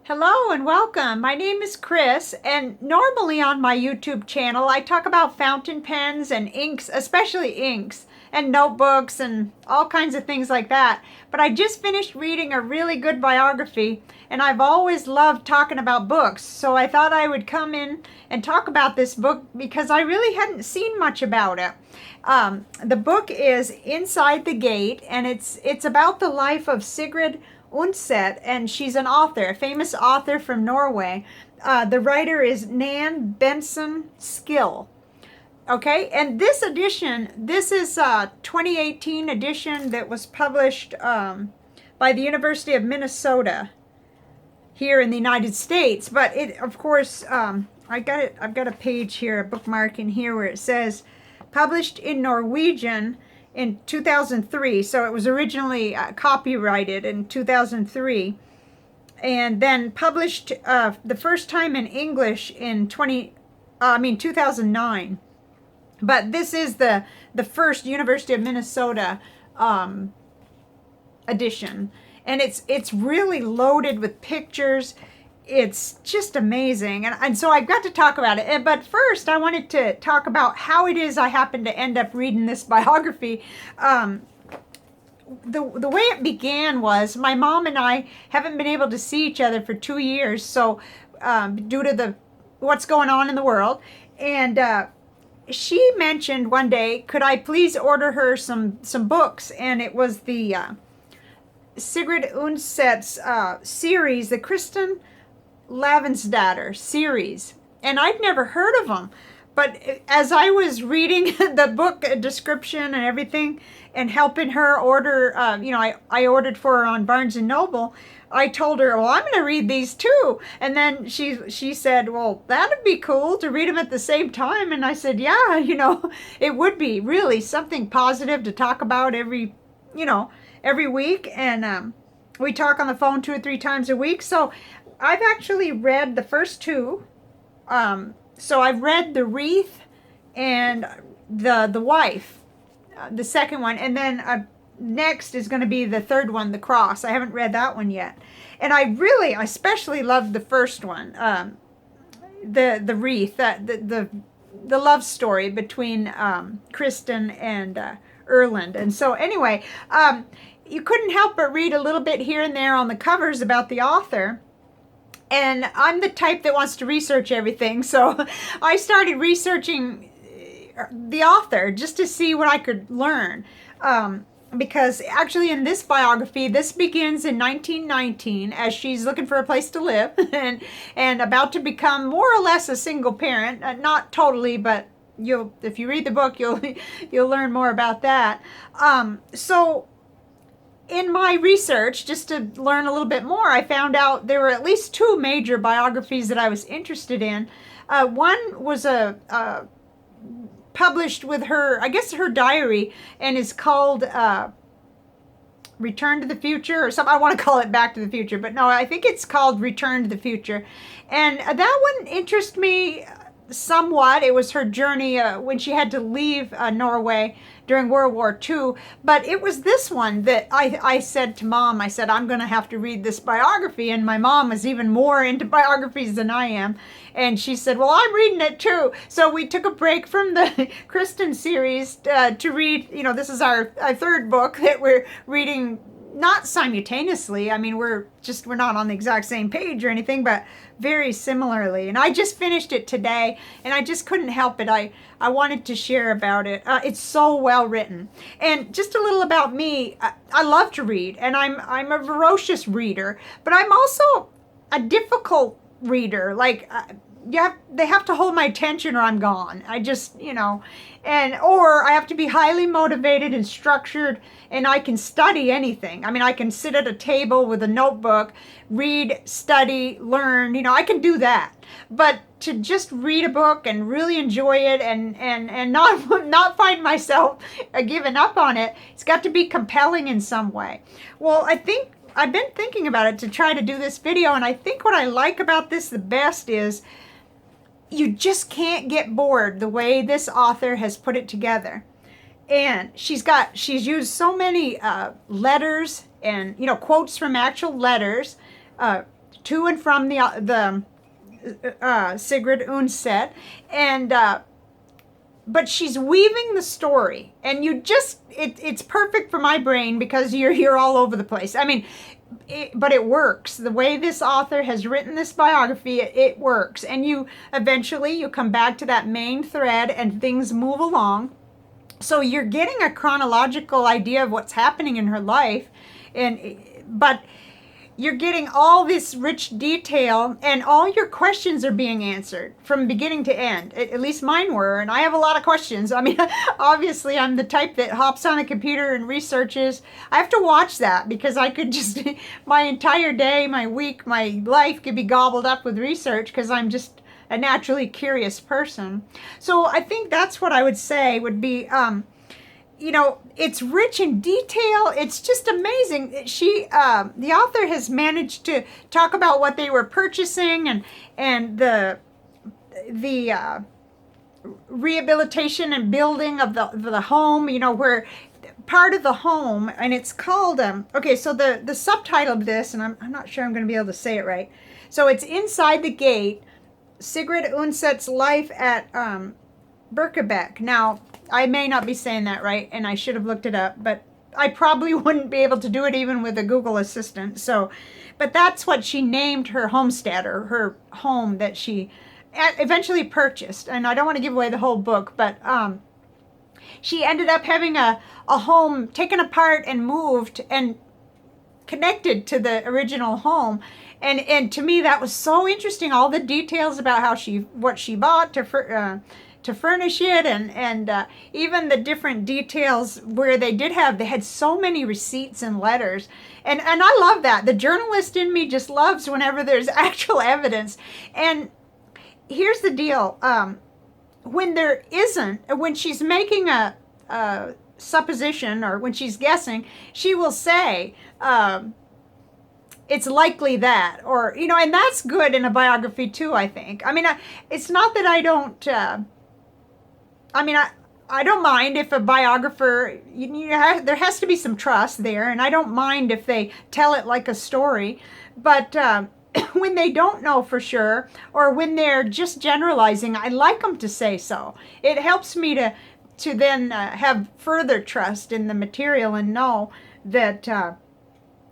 Hello and welcome. My name is Chris, and normally on my YouTube channel I talk about fountain pens and inks, especially inks, and notebooks and all kinds of things like that. But I just finished reading a really good biography, and I've always loved talking about books, so I thought I would come in and talk about this book because I really hadn't seen much about it. The book is Inside the Gate, and it's about the life of Sigrid Undset, and she's an author, a famous author from Norway. The writer is Nan Bentzen Skille. Okay, and this edition, this is a 2018 edition that was published by the University of Minnesota here in the United States. But it, of course, I've got a page here, a bookmark in here where it says published in Norwegian in 2003, so it was originally copyrighted in 2003, and then published the first time in English in 2009. But this is the first University of Minnesota edition, and it's really loaded with pictures. It's just amazing, and so I've got to talk about it. But first, I wanted to talk about how it is I happened to end up reading this biography. The way it began was my mom and I haven't been able to see each other for 2 years, so due to what's going on in the world, and she mentioned one day, could I please order her some books, and it was the Sigrid Undset's series, the Kristen Lavensdatter series, and I'd never heard of them. But as I was reading the book description and everything and helping her order, I ordered for her on Barnes and Noble, I told her, well, I'm going to read these too. And then she said, well, that'd be cool to read them at the same time. And I said, yeah, it would be really something positive to talk about every week. And we talk on the phone 2 or 3 times a week. So I've actually read the first 2. So I've read The Wreath and the Wife, the second one, and then next is going to be the third one, The Cross. I haven't read that one yet, and I especially loved the first one, the Wreath, the love story between Kristen and Erland. And so anyway, you couldn't help but read a little bit here and there on the covers about the author. And I'm the type that wants to research everything, so I started researching the author just to see what I could learn. Because actually in this biography, this begins in 1919 as she's looking for a place to live and about to become more or less a single parent. Not totally, but if you read the book, you'll learn more about that. So in my research, just to learn a little bit more, I found out there were at least 2 major biographies that I was interested in. One was published with her, I guess her diary, and is called Return to the Future, or something. I want to call it Back to the Future, but no, I think it's called Return to the Future. And that one interests me somewhat. It was her journey when she had to leave Norway during World War II. But it was this one that I said to Mom, I said, I'm going to have to read this biography. And my mom is even more into biographies than I am. And she said, well, I'm reading it too. So we took a break from the Kristen series to read, this is our third book that we're reading, not simultaneously. I mean, we're not on the exact same page or anything, but very similarly. And I just finished it today, and I just couldn't help it. I wanted to share about it. It's so well written. And just a little about me. I love to read, and I'm a voracious reader, but I'm also a difficult reader. Like, they have to hold my attention or I'm gone. I just, or I have to be highly motivated and structured, and I can study anything. I mean, I can sit at a table with a notebook, read, study, learn, I can do that. But to just read a book and really enjoy it and not find myself giving up on it, it's got to be compelling in some way. Well, I think I've been thinking about it to try to do this video, and I think what I like about this the best is you just can't get bored the way this author has put it together. And she's used so many letters and, quotes from actual letters, to and from the Sigrid Undset, and but she's weaving the story, and it's perfect for my brain because you're all over the place. I mean, but it works. The way this author has written this biography, it works, and you eventually come back to that main thread, and things move along. So you're getting a chronological idea of what's happening in her life, but you're getting all this rich detail, and all your questions are being answered from beginning to end. At least mine were, and I have a lot of questions. I mean, obviously, I'm the type that hops on a computer and researches. I have to watch that because I could just, my entire day, my week, my life could be gobbled up with research because I'm just a naturally curious person. So I think that's what I would say would be, it's rich in detail. It's just amazing. The author has managed to talk about what they were purchasing and the rehabilitation and building of the home, where part of the home, and it's called, okay, so the subtitle of this, and I'm not sure I'm going to be able to say it right. So it's Inside the Gate, Sigrid Undset's Life at Bjerkebaek. Now, I may not be saying that right, and I should have looked it up, but I probably wouldn't be able to do it even with a Google Assistant. So, but that's what she named her homestead, or her home that she eventually purchased. And I don't want to give away the whole book, but she ended up having a home taken apart and moved and connected to the original home. And to me, that was so interesting. All the details about what she bought to furnish it, and even the different details where they had so many receipts and letters, and I love that. The journalist in me just loves whenever there's actual evidence. And here's the deal: when she's making a supposition, or when she's guessing, she will say, it's likely that, or, and that's good in a biography too, I think. I mean, it's not that I don't, I don't mind if a biographer, there has to be some trust there, and I don't mind if they tell it like a story, but when they don't know for sure, or when they're just generalizing, I like them to say so. It helps me to then have further trust in the material and know that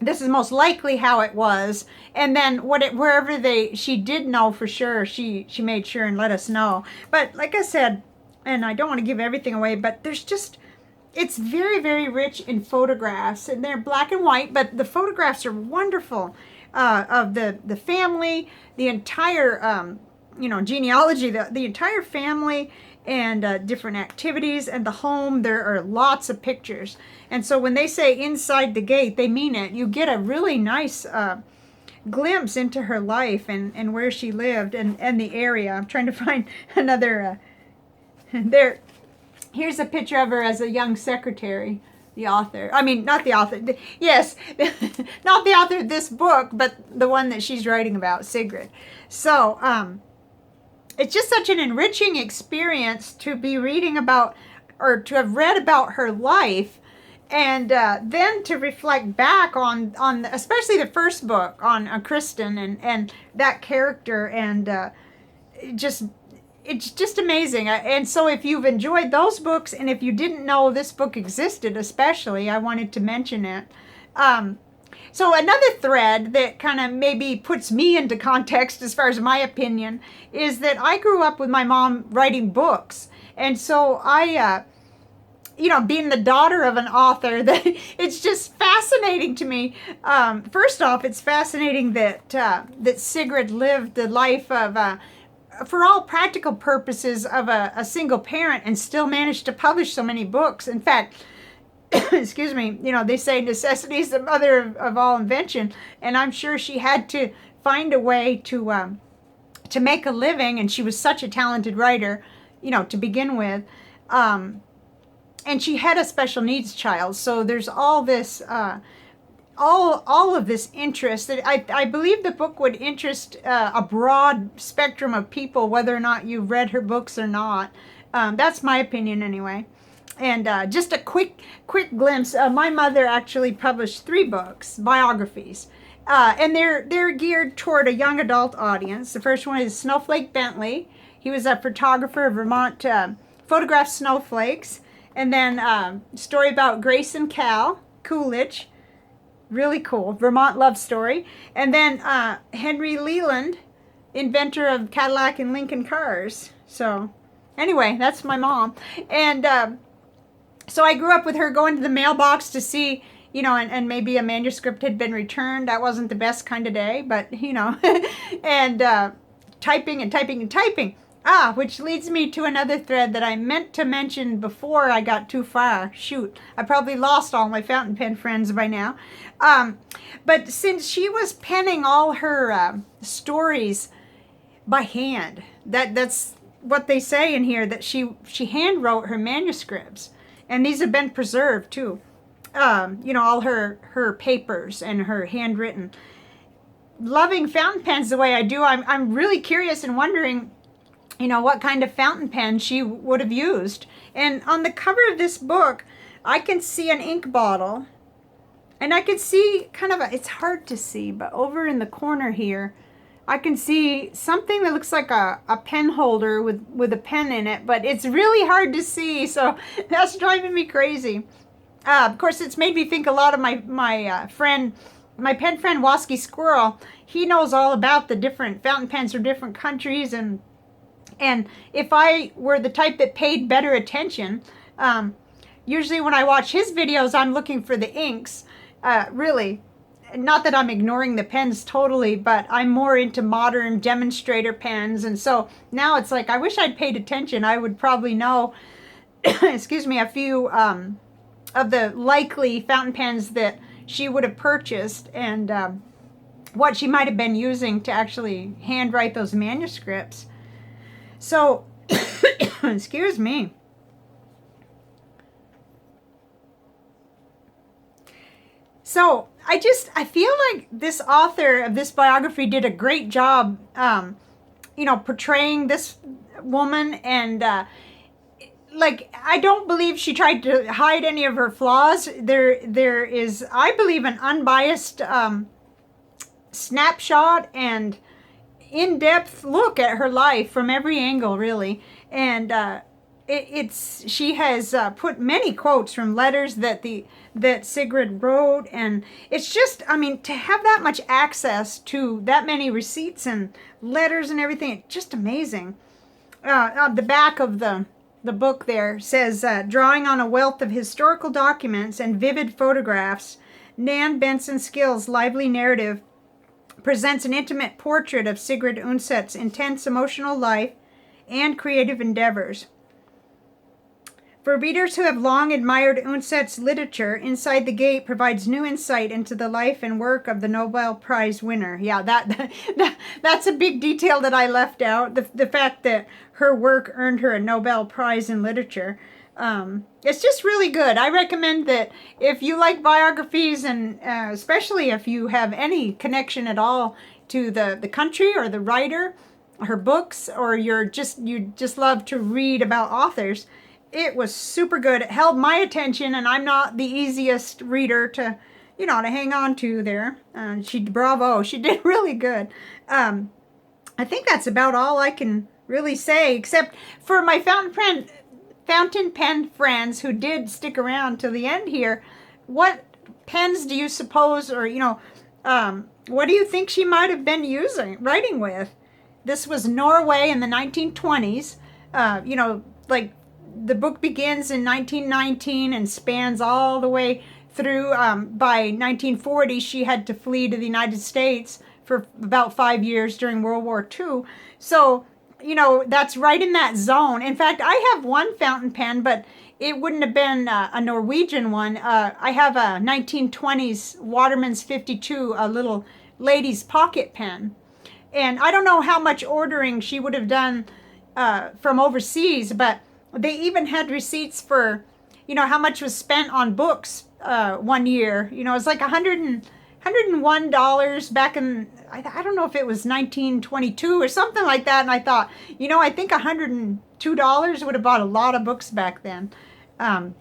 this is most likely how it was, and then wherever she did know for sure, she made sure and let us know. But like I said, and I don't want to give everything away, but it's very, very rich in photographs, and they're black and white, but the photographs are wonderful, of the family, the entire genealogy, the entire family, and different activities, and the home. There are lots of pictures. And so when they say Inside the Gate, they mean it. You get a really nice glimpse into her life and where she lived, and the area. I'm trying to find another here's a picture of her as a young secretary. The author, not the author, yes, not the author of this book, but the one that she's writing about, Sigrid. So it's just such an enriching experience to be reading about, or to have read about her life, and then to reflect back on especially the first book on Kristen and that character, and it's just amazing. And so if you've enjoyed those books, and if you didn't know this book existed, especially, I wanted to mention it. So another thread that kind of maybe puts me into context as far as my opinion is that I grew up with my mom writing books. And so I, being the daughter of an author, that it's just fascinating to me. First off, it's fascinating that Sigrid lived the life of for all practical purposes of a single parent, and still managed to publish so many books. In fact, excuse me, they say necessity is the mother of all invention, and I'm sure she had to find a way to make a living, and she was such a talented writer, to begin with. And she had a special needs child, so there's all this all of this interest that I believe the book would interest a broad spectrum of people, whether or not you've read her books or not. That's my opinion anyway. And just a quick glimpse. My mother actually published 3 books, biographies, and they're geared toward a young adult audience. The first one is Snowflake Bentley. He was a photographer of Vermont, photographed snowflakes. And then story about Grace and Cal Coolidge, really cool, Vermont love story. And then Henry Leland, inventor of Cadillac and Lincoln cars. So anyway, that's my mom. And so I grew up with her going to the mailbox to see, you know, and maybe a manuscript had been returned. That wasn't the best kind of day, but, you know, and typing and typing and typing. Which leads me to another thread that I meant to mention before I got too far. Shoot, I probably lost all my fountain pen friends by now. But since she was penning all her stories by hand, that's what they say in here, that she hand wrote her manuscripts. And these have been preserved too. You know, all her papers and her handwritten. Loving fountain pens the way I do, I'm really curious and wondering, you know, what kind of fountain pen she would have used. And on the cover of this book, I can see an ink bottle. And I can see kind of it's hard to see, but over in the corner here, I can see something that looks like a pen holder with a pen in it, but it's really hard to see, so that's driving me crazy. Of course, it's made me think a lot of my pen friend Wasky Squirrel. He knows all about the different fountain pens from different countries, and if I were the type that paid better attention, usually when I watch his videos, I'm looking for the inks, really. Not that I'm ignoring the pens totally, but I'm more into modern demonstrator pens. And so now it's like, I wish I'd paid attention. I would probably know, excuse me, a few of the likely fountain pens that she would have purchased, and what she might have been using to actually handwrite those manuscripts. So, excuse me. So, I feel like this author of this biography did a great job, you know, portraying this woman, and like, I don't believe she tried to hide any of her flaws. There is, I believe, an unbiased snapshot and in-depth look at her life from every angle, really. And she has put many quotes from letters that Sigrid wrote, and it's just, I mean, to have that much access to that many receipts and letters and everything, it's just amazing. On the back of the book there says, drawing on a wealth of historical documents and vivid photographs, Nan Bentzen Skille's lively narrative presents an intimate portrait of Sigrid Undset's intense emotional life and creative endeavors. For readers who have long admired Undset's literature, Inside the Gate provides new insight into the life and work of the Nobel Prize winner. Yeah, that's a big detail that I left out, the fact that her work earned her a Nobel Prize in literature. It's just really good. I recommend that if you like biographies, and especially if you have any connection at all to the country or the writer, her books, or you just love to read about authors, it was super good. It held my attention, and I'm not the easiest reader to hang on to there. Bravo, she did really good. I think that's about all I can really say, except for my fountain pen friends who did stick around till the end here. What pens do you suppose, or what do you think she might have been writing with? This was Norway in the 1920s. Like, the book begins in 1919 and spans all the way through. By 1940, she had to flee to the United States for about 5 years during World War II. So, that's right in that zone. In fact, I have one fountain pen, but it wouldn't have been a Norwegian one. I have a 1920s Waterman's 52, a little lady's pocket pen. And I don't know how much ordering she would have done from overseas, but they even had receipts for, how much was spent on books 1 year. It was like $101 back in, I don't know if it was 1922 or something like that. And I thought, I think $102 would have bought a lot of books back then. Um,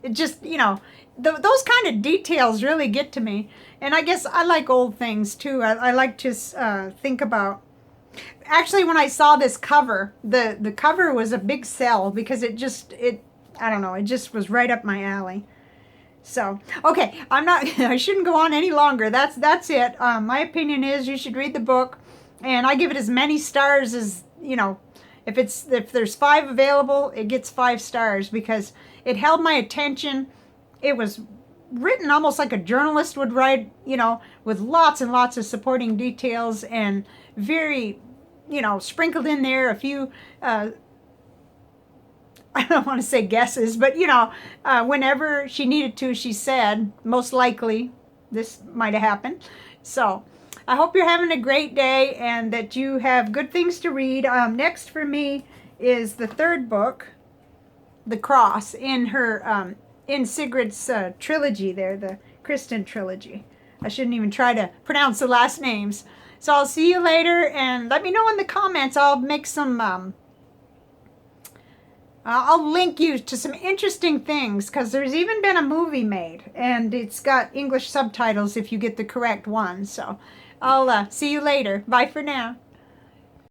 it just, you know, those kind of details really get to me. And I guess I like old things too. I like to think about. Actually, when I saw this cover, the cover was a big sell because I don't know, it just was right up my alley. So, okay, I shouldn't go on any longer. That's it. My opinion is you should read the book, and I give it as many stars as, you know, if there's 5 available, it gets 5 stars because it held my attention. It was written almost like a journalist would write, you know, with lots and lots of supporting details and very, you know, sprinkled in there a few I don't want to say guesses, but you know, whenever she needed to, she said, most likely this might have happened. So I hope you're having a great day and that you have good things to read. Next for me is the 3rd book, The Cross, in her, in Sigrid's trilogy there, the Kristen trilogy. I shouldn't even try to pronounce the last names. So I'll see you later, and let me know in the comments. I'll make some, I'll link you to some interesting things because there's even been a movie made and it's got English subtitles if you get the correct one. So I'll see you later. Bye for now.